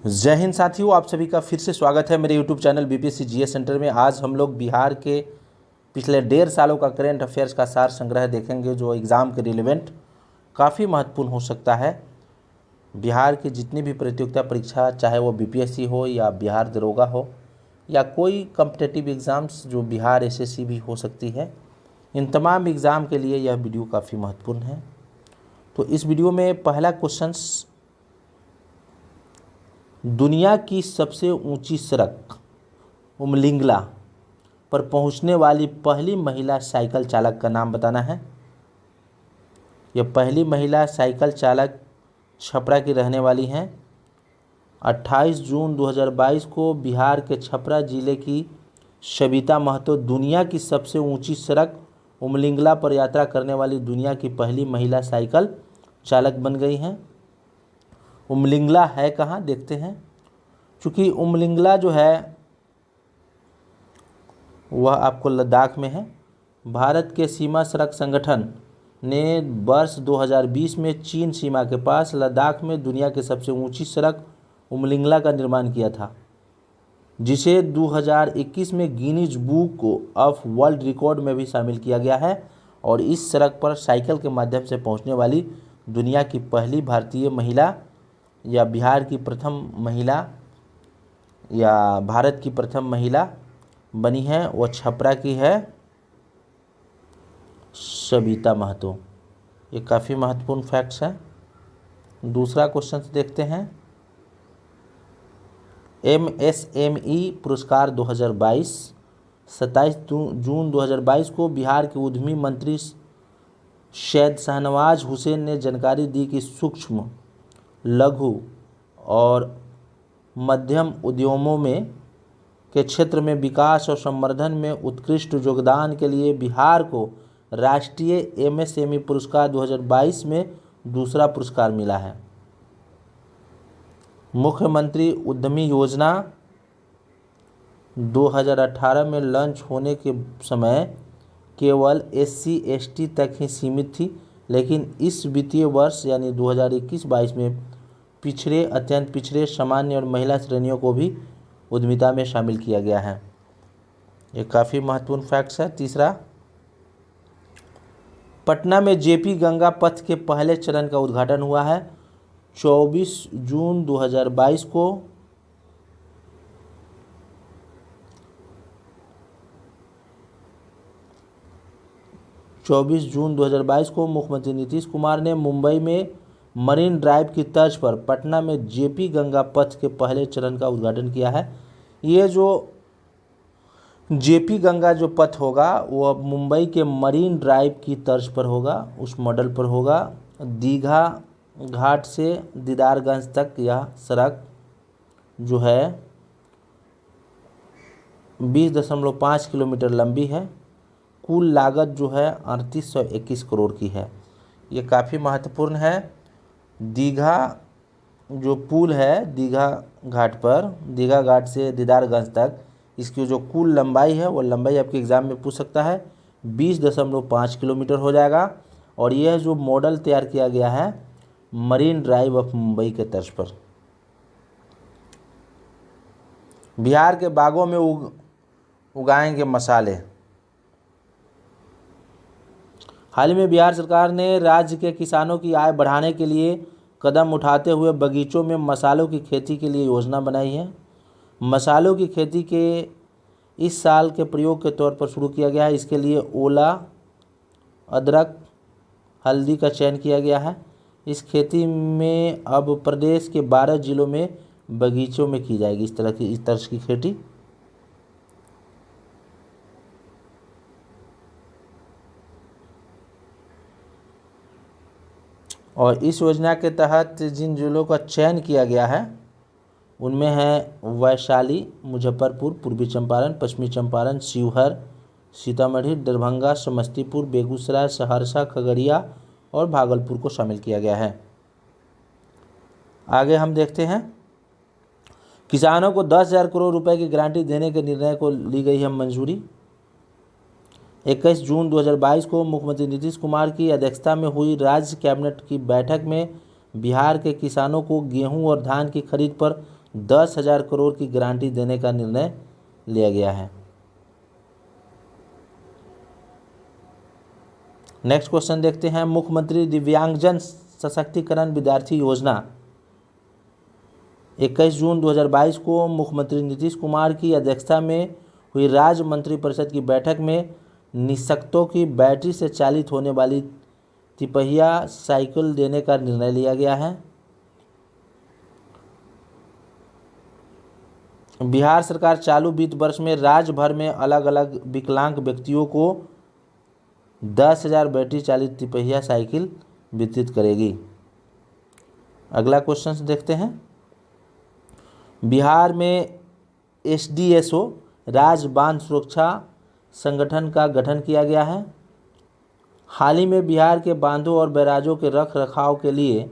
जय हिंद साथियों, आप सभी का फिर से स्वागत है मेरे YouTube channel BPSC GS centre में। आज हम लोग बिहार के पिछले 1.5 सालों का करेंट अफेयर्स का सार संग्रह देखेंगे, जो एग्ज़ाम के रिलेवेंट काफ़ी महत्वपूर्ण हो सकता है। बिहार की जितनी भी प्रतियोगिता परीक्षा, चाहे वो बीपीएससी हो या बिहार दरोगा हो या कोई कम्पिटिटिव एग्ज़ाम्स जो बिहार एसएससी भी हो सकती है, इन तमाम एग्ज़ाम के लिए यह वीडियो काफ़ी महत्वपूर्ण है। तो इस वीडियो में पहला क्वेश्चन, दुनिया की सबसे ऊंची सड़क उमलिंगला पर पहुंचने वाली पहली महिला साइकिल चालक का नाम बताना है। यह पहली महिला साइकिल चालक छपरा की रहने वाली हैं। 28 जून 2022 को बिहार के छपरा जिले की सविता महतो दुनिया की सबसे ऊंची सड़क उमलिंगला पर यात्रा करने वाली दुनिया की पहली महिला साइकिल चालक बन गई हैं। उमलिंगला है कहाँ, देखते हैं। चूँकि उमलिंगला जो है वह आपको लद्दाख में है। भारत के सीमा सड़क संगठन ने वर्ष 2020 में चीन सीमा के पास लद्दाख में दुनिया की सबसे ऊंची सड़क उमलिंगला का निर्माण किया था, जिसे 2021 में Guinness book of world record में भी शामिल किया गया है। और इस सड़क पर साइकिल के माध्यम से पहुंचने वाली दुनिया की पहली भारतीय महिला या बिहार की प्रथम महिला या भारत की प्रथम महिला बनी है, वो छपरा की है सविता महतो। ये काफ़ी महत्वपूर्ण फैक्ट्स हैं। दूसरा क्वेश्चन देखते हैं। MSME पुरस्कार 2022, 27 जून 2022 को बिहार के उद्यमी मंत्री सैयद शाहनवाज हुसैन ने जानकारी दी कि सूक्ष्म, लघु और मध्यम उद्यमों में के क्षेत्र में विकास और संवर्धन में उत्कृष्ट योगदान के लिए बिहार को राष्ट्रीय MSME पुरस्कार 2022 में दूसरा पुरस्कार मिला है। मुख्यमंत्री उद्यमी योजना 2018 में लॉन्च होने के समय केवल SC ST तक ही सीमित थी, लेकिन इस वित्तीय वर्ष यानी 2021-22 में पिछड़े, अत्यंत पिछड़े, सामान्य और महिला श्रेणियों को भी उद्यमिता में शामिल किया गया है। ये काफ़ी महत्वपूर्ण फैक्ट्स है। तीसरा, पटना में JP गंगा पथ के पहले चरण का उद्घाटन हुआ है। 24 जून 2022 को मुख्यमंत्री नीतीश कुमार ने मुंबई में मरीन ड्राइव की तर्ज पर पटना में JP गंगा पथ के पहले चरण का उद्घाटन किया है। ये जो JP गंगा जो पथ होगा वो अब मुंबई के मरीन ड्राइव की तर्ज पर होगा, उस मॉडल पर होगा। दीघा घाट से दीदारगंज तक यह सड़क जो है 20.5 किलोमीटर लंबी है। कुल लागत जो है 3821 करोड़ की है। ये काफ़ी महत्वपूर्ण है। दीघा जो पुल है दीघा घाट पर, दीघा घाट से दीदारगंज तक, इसकी जो कुल लंबाई है वो लंबाई आपके एग्ज़ाम में पूछ सकता है, 20.5 किलोमीटर हो जाएगा। और यह जो मॉडल तैयार किया गया है मरीन ड्राइव ऑफ मुंबई के तर्ज पर। बिहार के बागों में उगाएंगे मसाले। हाल ही में बिहार सरकार ने राज्य के किसानों की आय बढ़ाने के लिए कदम उठाते हुए बगीचों में मसालों की खेती के लिए योजना बनाई है। मसालों की खेती के इस साल के प्रयोग के तौर पर शुरू किया गया है। इसके लिए ओला, अदरक, हल्दी का चयन किया गया है। इस खेती में अब प्रदेश के 12 जिलों में बगीचों में की जाएगी इस तरह की खेती। और इस योजना के तहत जिन जिलों का चयन किया गया है उनमें है वैशाली, मुजफ्फरपुर, पूर्वी चंपारण, पश्चिमी चंपारण, शिवहर, सीतामढ़ी, दरभंगा, समस्तीपुर, बेगूसराय, सहरसा, खगड़िया और भागलपुर को शामिल किया गया है। आगे हम देखते हैं। किसानों को 10,000 करोड़ रुपए की गारंटी देने के निर्णय को ली गई है मंजूरी। 21 जून 2022 को मुख्यमंत्री नीतीश कुमार की अध्यक्षता में हुई राज्य कैबिनेट की बैठक में बिहार के किसानों को गेहूं और धान की खरीद पर 10,000 करोड़ की गारंटी देने का निर्णय लिया गया है। नेक्स्ट क्वेश्चन देखते हैं। मुख्यमंत्री दिव्यांगजन सशक्तिकरण विद्यार्थी योजना 21 जून 2022 को मुख्यमंत्री नीतीश कुमार की अध्यक्षता में हुई राज्य मंत्रिपरिषद की बैठक में निःशक्तों की बैटरी से चालित होने वाली तिपहिया साइकिल देने का निर्णय लिया गया है। बिहार सरकार चालू वित्त वर्ष में राज्य भर में अलग अलग विकलांग व्यक्तियों को 10,000 बैटरी चालित तिपहिया साइकिल वितरित करेगी। अगला क्वेश्चन देखते हैं। बिहार में SDSO राज्य बांध सुरक्षा संगठन का गठन किया गया है। हाल ही में बिहार के बांधों और बैराजों के रख रखाव के लिए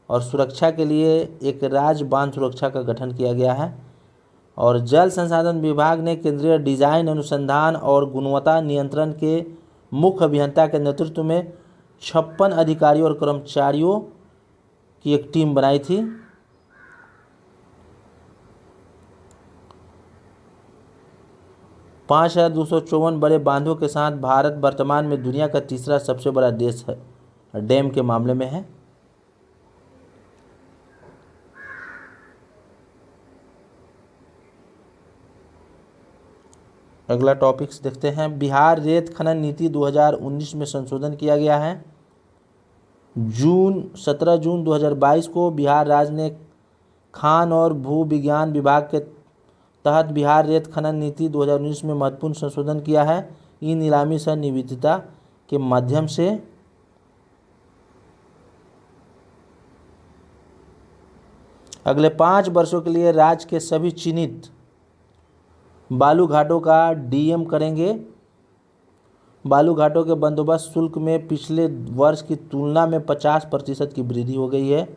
और सुरक्षा के लिए एक राज्य बांध सुरक्षा का गठन किया गया है। और जल संसाधन विभाग ने केंद्रीय डिजाइन अनुसंधान और गुणवत्ता नियंत्रण के मुख्य अभियंता के नेतृत्व में 56 अधिकारियों और कर्मचारियों की एक टीम बनाई थी। पाँच 5,254 बड़े बांधों के साथ भारत वर्तमान में दुनिया का तीसरा सबसे बड़ा देश है डैम के मामले में है। अगला टॉपिक्स देखते हैं। बिहार रेत खनन नीति 2019 में संशोधन किया गया है। 17 जून 2022 को बिहार राज्य ने खान और भू विज्ञान विभाग के तहत बिहार रेत खनन नीति 2019 में महत्वपूर्ण संशोधन किया है। ई नीलामी सह निविदा के माध्यम से अगले 5 वर्षों के लिए राज्य के सभी चिन्हित बालू घाटों का DM करेंगे। बालू घाटों के बंदोबस्त शुल्क में पिछले वर्ष की तुलना में 50% की वृद्धि हो गई है।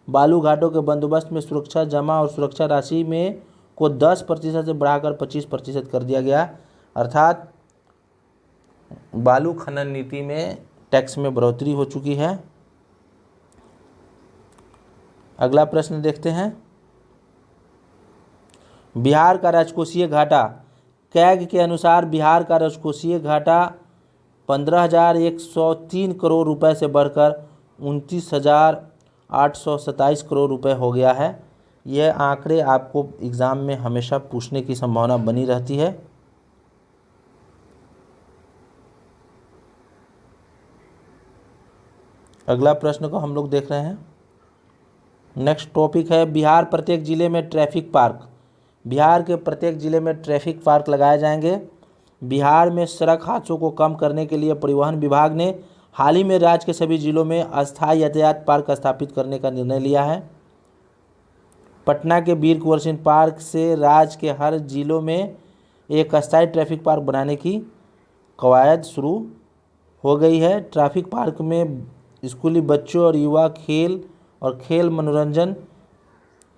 बालू घाटों के बंदोबस्त में सुरक्षा जमा और सुरक्षा राशि में को 10% से बढ़ाकर 25% कर दिया गया। अर्थात बालू खनन नीति में टैक्स में बढ़ोतरी हो चुकी है। अगला प्रश्न देखते हैं। बिहार का राजकोषीय घाटा कैग के अनुसार बिहार का राजकोषीय घाटा 15,103 करोड़ रुपए से बढ़कर 29,827 करोड़ रुपए हो गया है। यह आंकड़े आपको एग्ज़ाम में हमेशा पूछने की संभावना बनी रहती है। अगला प्रश्न को हम लोग देख रहे हैं। नेक्स्ट टॉपिक है बिहार प्रत्येक जिले में ट्रैफिक पार्क। बिहार के प्रत्येक जिले में ट्रैफिक पार्क लगाए जाएंगे। बिहार में सड़क हादसों को कम करने के लिए परिवहन विभाग ने हाल ही में राज्य के सभी जिलों में अस्थायी यातायात पार्क स्थापित करने का निर्णय लिया है। पटना के वीर कुंवर सिंह पार्क से राज्य के हर जिलों में एक अस्थायी ट्रैफिक पार्क बनाने की कवायद शुरू हो गई है। ट्रैफिक पार्क में स्कूली बच्चों और युवा खेल मनोरंजन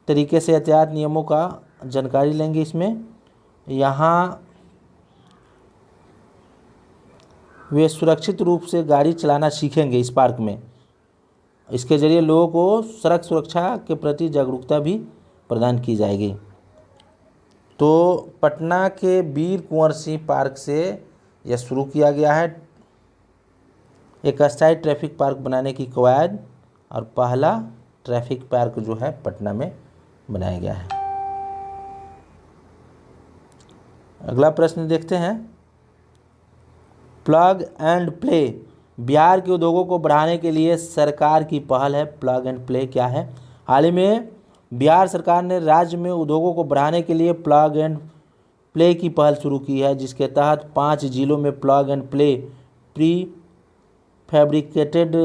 तरीके से यातायात नियमों का जानकारी लेंगे। इसमें यहाँ वे सुरक्षित रूप से गाड़ी चलाना सीखेंगे। इस पार्क में इसके ज़रिए लोगों को सड़क सुरक्षा के प्रति जागरूकता भी प्रदान की जाएगी। तो पटना के वीर कुंवर सिंह पार्क से यह शुरू किया गया है एक अस्थायी ट्रैफिक पार्क बनाने की कवायद, और पहला ट्रैफिक पार्क जो है पटना में बनाया गया है। अगला प्रश्न देखते हैं। प्लग एंड प्ले बिहार के उद्योगों को बढ़ाने के लिए सरकार की पहल है। प्लग एंड प्ले क्या है? हाल ही में बिहार सरकार ने राज्य में उद्योगों को बढ़ाने के लिए प्लग एंड प्ले की पहल शुरू की है, जिसके तहत 5 जिलों में plug and play pre fabricated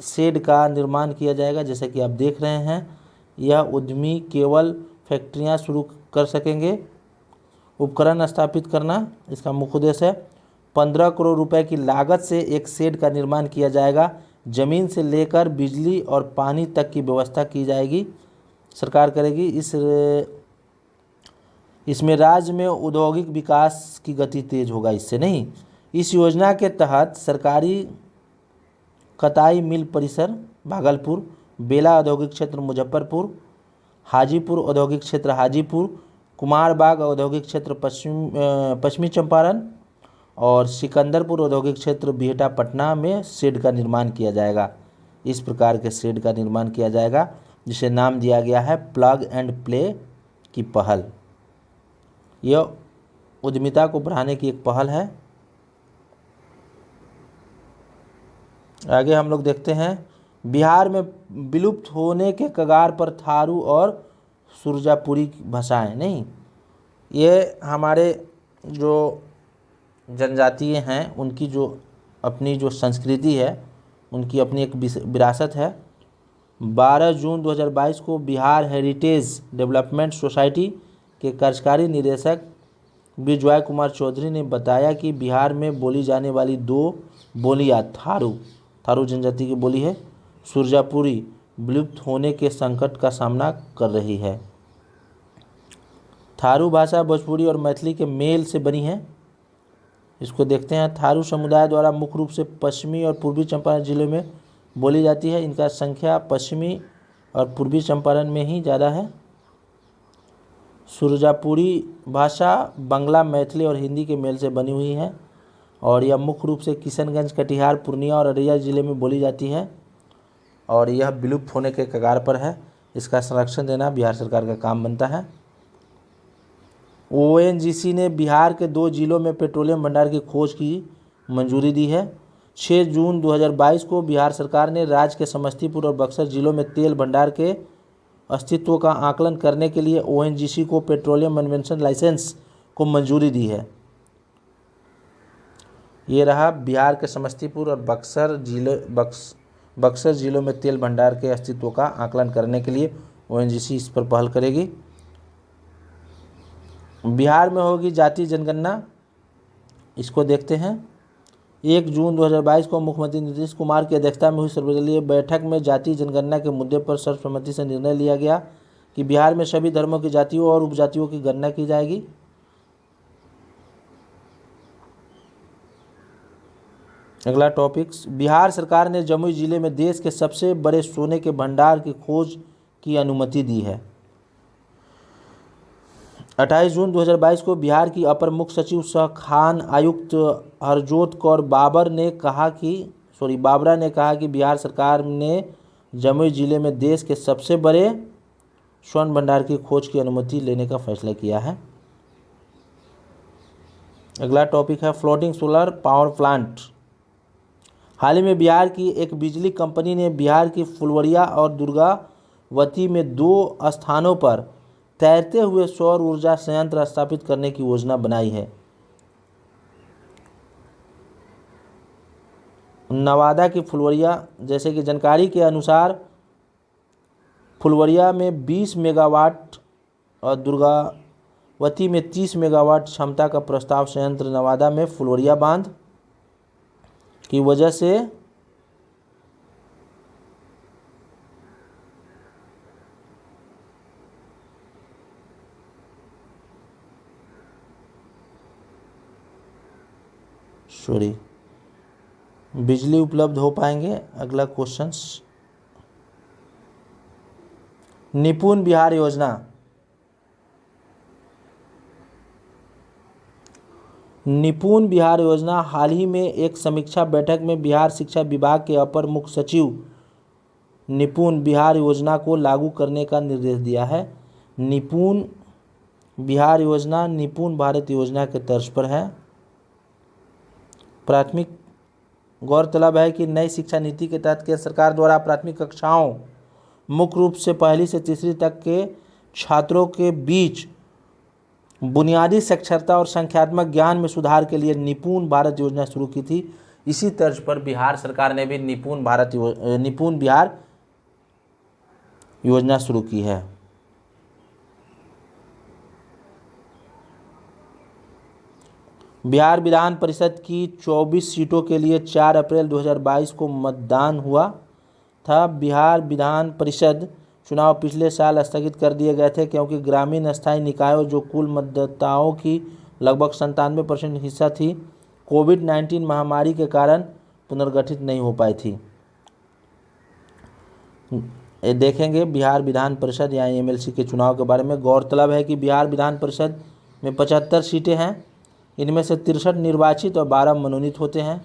shed का निर्माण किया जाएगा। जैसे कि आप देख रहे हैं, यह उद्यमी केवल फैक्ट्रियां शुरू कर सकेंगे। उपकरण स्थापित करना इसका मुख्य उद्देश्य है। 15 करोड़ रुपए की लागत से एक शेड का निर्माण किया जाएगा। ज़मीन से लेकर बिजली और पानी तक की व्यवस्था की जाएगी, सरकार करेगी। इसमें राज्य में औद्योगिक विकास की गति तेज होगा। इससे नहीं, इस योजना के तहत सरकारी कताई मिल परिसर भागलपुर, बेला औद्योगिक क्षेत्र मुजफ्फरपुर, हाजीपुर औद्योगिक क्षेत्र हाजीपुर, कुमारबाग औद्योगिक क्षेत्र पश्चिमी चंपारण और सिकंदरपुर औद्योगिक क्षेत्र बिहटा पटना में शेड का निर्माण किया जाएगा। इस प्रकार के शेड का निर्माण किया जाएगा जिसे नाम दिया गया है प्लग एंड प्ले की पहल। यह उद्यमिता को बढ़ाने की एक पहल है। आगे हम लोग देखते हैं, बिहार में विलुप्त होने के कगार पर थारू और सुरजापुरी भाषाएं। नहीं, ये हमारे जो जनजातीय हैं उनकी जो अपनी जो संस्कृति है, उनकी अपनी एक विरासत है। 12 जून 2022 को बिहार हेरिटेज डेवलपमेंट सोसाइटी के कार्यकारी निदेशक विजय कुमार चौधरी ने बताया कि बिहार में बोली जाने वाली 2 बोलियां थारू जनजाति की बोली है, सुरजापुरी विलुप्त होने के संकट का सामना कर रही है। थारू भाषा भोजपुरी और मैथिली के मेल से बनी है। इसको देखते हैं। थारू समुदाय द्वारा मुख्य रूप से पश्चिमी और पूर्वी चंपारण जिले में बोली जाती है। इनका संख्या पश्चिमी और पूर्वी चंपारण में ही ज़्यादा है। सुरजापुरी भाषा बांग्ला, मैथिली और हिंदी के मेल से बनी हुई है और यह मुख्य रूप से किशनगंज, कटिहार, पूर्णिया और अररिया जिले में बोली जाती है और यह विलुप्त होने के कगार पर है। इसका संरक्षण देना बिहार सरकार का काम बनता है। ONGC ने बिहार के 2 जिलों में पेट्रोलियम भंडार की खोज की मंजूरी दी है। 6 जून 2022 को बिहार सरकार ने राज्य के समस्तीपुर और बक्सर जिलों में तेल भंडार के अस्तित्व का आकलन करने के लिए ONGC को पेट्रोलियम इन्वेंशन लाइसेंस को मंजूरी दी है। ये रहा बिहार के समस्तीपुर और बक्सर जिलों में तेल भंडार के अस्तित्व का आकलन करने के लिए ONGC इस पर पहल करेगी। बिहार में होगी जाति जनगणना। इसको देखते हैं। 1 जून 2022 को मुख्यमंत्री नीतीश कुमार की अध्यक्षता में हुई सर्वदलीय बैठक में जाति जनगणना के मुद्दे पर सर्वसम्मति से निर्णय लिया गया कि बिहार में सभी धर्मों की जातियों और उपजातियों की गणना की जाएगी। अगला टॉपिक, बिहार सरकार ने जमुई जिले में देश के सबसे बड़े सोने के भंडार की खोज की अनुमति दी है। 28 जून 2022 को बिहार की अपर मुख्य सचिव सह खान आयुक्त हरजोत कौर बाबरा ने कहा कि बिहार सरकार ने जमुई जिले में देश के सबसे बड़े स्वर्ण भंडार की खोज की अनुमति लेने का फैसला किया है। अगला टॉपिक है फ्लोटिंग सोलर पावर प्लांट। हाल ही में बिहार की एक बिजली कंपनी ने बिहार की फुलवरिया और दुर्गावती में 2 स्थानों पर तैरते हुए सौर ऊर्जा संयंत्र स्थापित करने की योजना बनाई है। नवादा की फुलवरिया, जैसे कि जानकारी के अनुसार फुलवरिया में 20 मेगावाट और दुर्गावती में 30 मेगावाट क्षमता का प्रस्ताव संयंत्र नवादा में फुलवरिया बांध की वजह से बिजली उपलब्ध हो पाएंगे। अगला क्वेश्चंस, निपुण बिहार योजना। निपुण बिहार योजना हाल ही में एक समीक्षा बैठक में बिहार शिक्षा विभाग के अपर मुख्य सचिव निपुण बिहार योजना को लागू करने का निर्देश दिया है। निपुण बिहार योजना निपुण भारत योजना के तर्ज पर है। प्राथमिक गौरतलब है कि नई शिक्षा नीति के तहत केंद्र सरकार द्वारा प्राथमिक कक्षाओं मुख्य रूप से 1ली से 3री तक के छात्रों के बीच बुनियादी साक्षरता और संख्यात्मक ज्ञान में सुधार के लिए निपुण भारत योजना शुरू की थी। इसी तर्ज पर बिहार सरकार ने भी निपुण बिहार योजना शुरू की है। बिहार विधान परिषद की 24 सीटों के लिए 4 अप्रैल 2022 को मतदान हुआ था। बिहार विधान परिषद चुनाव पिछले साल स्थगित कर दिए गए थे क्योंकि ग्रामीण स्थायी निकायों, जो कुल मतदाताओं की लगभग 97% हिस्सा थी, कोविड-19 महामारी के कारण पुनर्गठित नहीं हो पाई थी। ये देखेंगे बिहार विधान परिषद या एमएलसी के चुनाव के बारे में। गौरतलब है कि बिहार विधान परिषद में 75 सीटें हैं, इनमें से 63 निर्वाचित और 12 मनोनीत होते हैं।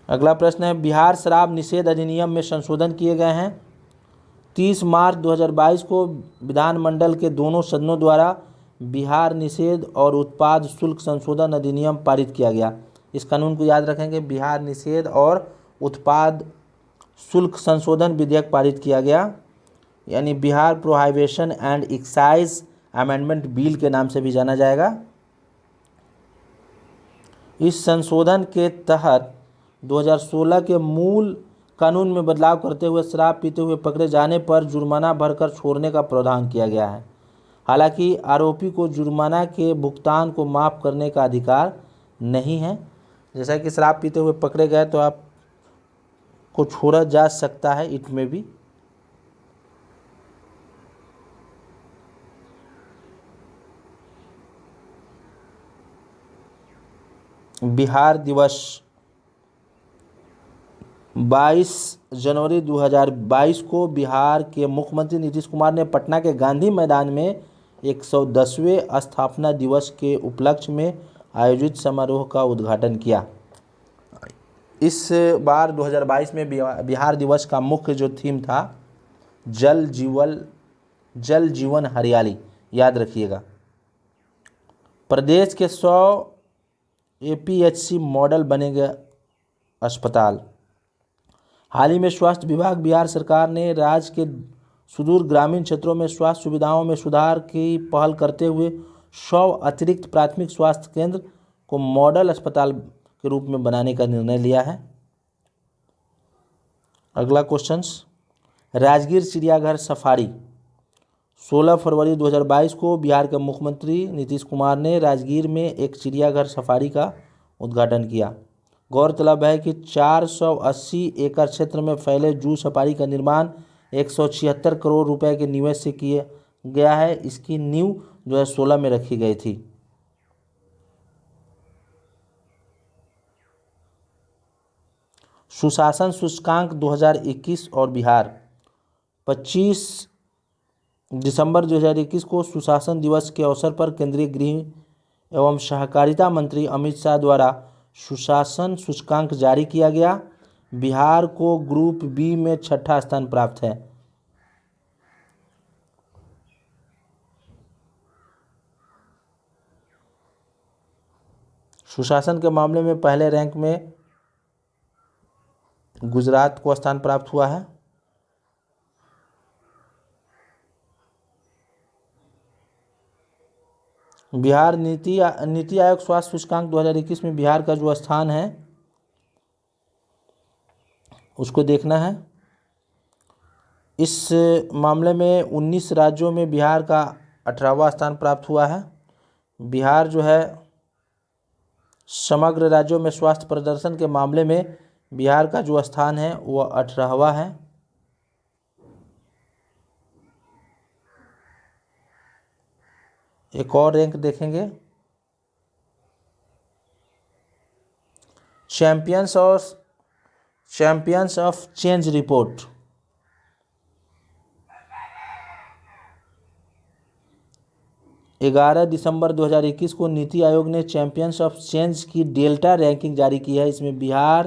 अगला प्रश्न है, बिहार शराब निषेध अधिनियम में संशोधन किए गए हैं। 30 मार्च 2022 को विधानमंडल के दोनों सदनों द्वारा बिहार निषेध और उत्पाद शुल्क संशोधन अधिनियम पारित किया गया। इस कानून को याद रखेंगे, बिहार निषेध और उत्पाद शुल्क संशोधन विधेयक पारित किया गया, यानी Bihar prohibition and excise amendment bill के नाम से भी जाना जाएगा। इस संशोधन के तहत 2016 के मूल कानून में बदलाव करते हुए शराब पीते हुए पकड़े जाने पर जुर्माना भरकर छोड़ने का प्रावधान किया गया है। हालांकि आरोपी को जुर्माना के भुगतान को माफ़ करने का अधिकार नहीं है। जैसा कि शराब पीते हुए पकड़े गए तो आप को छोड़ा जा सकता है, इट में भी। बिहार दिवस 22 जनवरी 2022 को बिहार के मुख्यमंत्री नीतीश कुमार ने पटना के गांधी मैदान में 110वें स्थापना दिवस के उपलक्ष्य में आयोजित समारोह का उद्घाटन किया। इस बार 2022 में बिहार दिवस का मुख्य जो थीम था, जल जीवन हरियाली, याद रखिएगा। प्रदेश के 100 APHC मॉडल बनेंगे अस्पताल। हाल ही में स्वास्थ्य विभाग बिहार सरकार ने राज्य के सुदूर ग्रामीण क्षेत्रों में स्वास्थ्य सुविधाओं में सुधार की पहल करते हुए 100 अतिरिक्त प्राथमिक स्वास्थ्य केंद्र को मॉडल अस्पताल के रूप में बनाने का निर्णय लिया है। अगला क्वेश्चन, राजगीर चिड़ियाघर सफारी। 16 फरवरी 2022 को बिहार के मुख्यमंत्री नीतीश कुमार ने राजगीर में एक चिड़ियाघर सफारी का उद्घाटन किया। गौरतलब है कि 480 एकड़ क्षेत्र में फैले जू सफारी का निर्माण 176 करोड़ रुपए के निवेश से किया गया है। इसकी नींव 2016 में रखी गई थी। सुशासन सूचकांक 2021 और बिहार। 25 दिसंबर 2021 को सुशासन दिवस के अवसर पर केंद्रीय गृह एवं सहकारिता मंत्री अमित शाह द्वारा सुशासन सूचकांक जारी किया गया। बिहार को ग्रुप बी में 6ठा स्थान प्राप्त है। सुशासन के मामले में पहले रैंक में गुजरात को स्थान प्राप्त हुआ है। बिहार नीति आयोग स्वास्थ्य सूचकांक 2021 में बिहार का जो स्थान है उसको देखना है। इस मामले में 19 राज्यों में बिहार का 18वां स्थान प्राप्त हुआ है। बिहार जो है समग्र राज्यों में स्वास्थ्य प्रदर्शन के मामले में बिहार का जो स्थान है वह 18वां है। एक और रैंक देखेंगे, चैंपियंस ऑफ चेंज रिपोर्ट। ग्यारह दिसंबर 2021 को नीति आयोग ने चैंपियंस ऑफ चेंज की डेल्टा रैंकिंग जारी की है। इसमें बिहार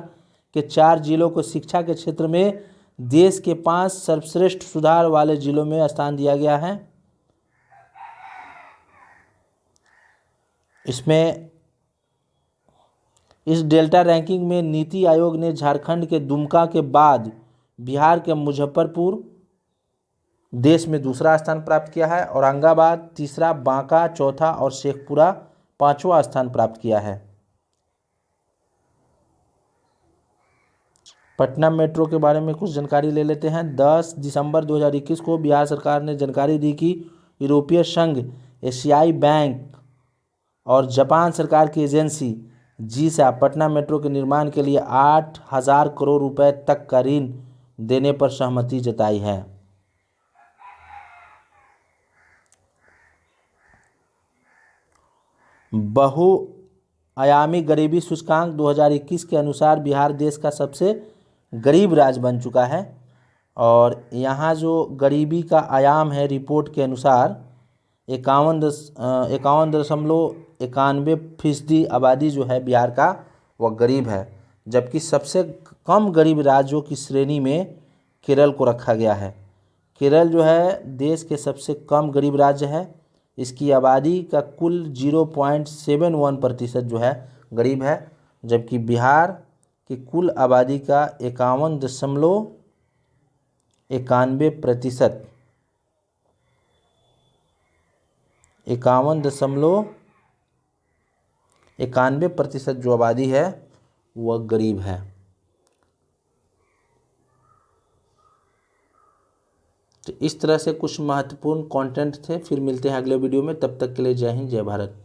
के 4 जिलों को शिक्षा के क्षेत्र में देश के 5 सर्वश्रेष्ठ सुधार वाले जिलों में स्थान दिया गया है। इसमें इस डेल्टा रैंकिंग में नीति आयोग ने झारखंड के दुमका के बाद बिहार के मुजफ्फरपुर देश में दूसरा स्थान प्राप्त किया है। औरंगाबाद तीसरा, बांका चौथा और शेखपुरा 5वां स्थान प्राप्त किया है। पटना मेट्रो के बारे में कुछ जानकारी ले लेते हैं। 10 दिसंबर 2021 को बिहार सरकार ने जानकारी दी कि यूरोपीय संघ, एशियाई बैंक और जापान सरकार की एजेंसी जीसा पटना मेट्रो के निर्माण के लिए 8,000 करोड़ रुपए तक का ऋण देने पर सहमति जताई है। आयामी गरीबी सूचकांक 2021 के अनुसार बिहार देश का सबसे गरीब राज्य बन चुका है। और यहाँ जो गरीबी का आयाम है रिपोर्ट के अनुसार 51.91% आबादी जो है बिहार का वह गरीब है, जबकि सबसे कम गरीब राज्यों की श्रेणी में केरल को रखा गया है। केरल जो है देश के सबसे कम गरीब राज्य है। इसकी आबादी का कुल 0.71% जो है गरीब है, जबकि बिहार की कुल आबादी का 51.91% 51.91% जो आबादी है वह गरीब है। तो इस तरह से कुछ महत्वपूर्ण कंटेंट थे। फिर मिलते हैं अगले वीडियो में, तब तक के लिए जय हिंद जय भारत।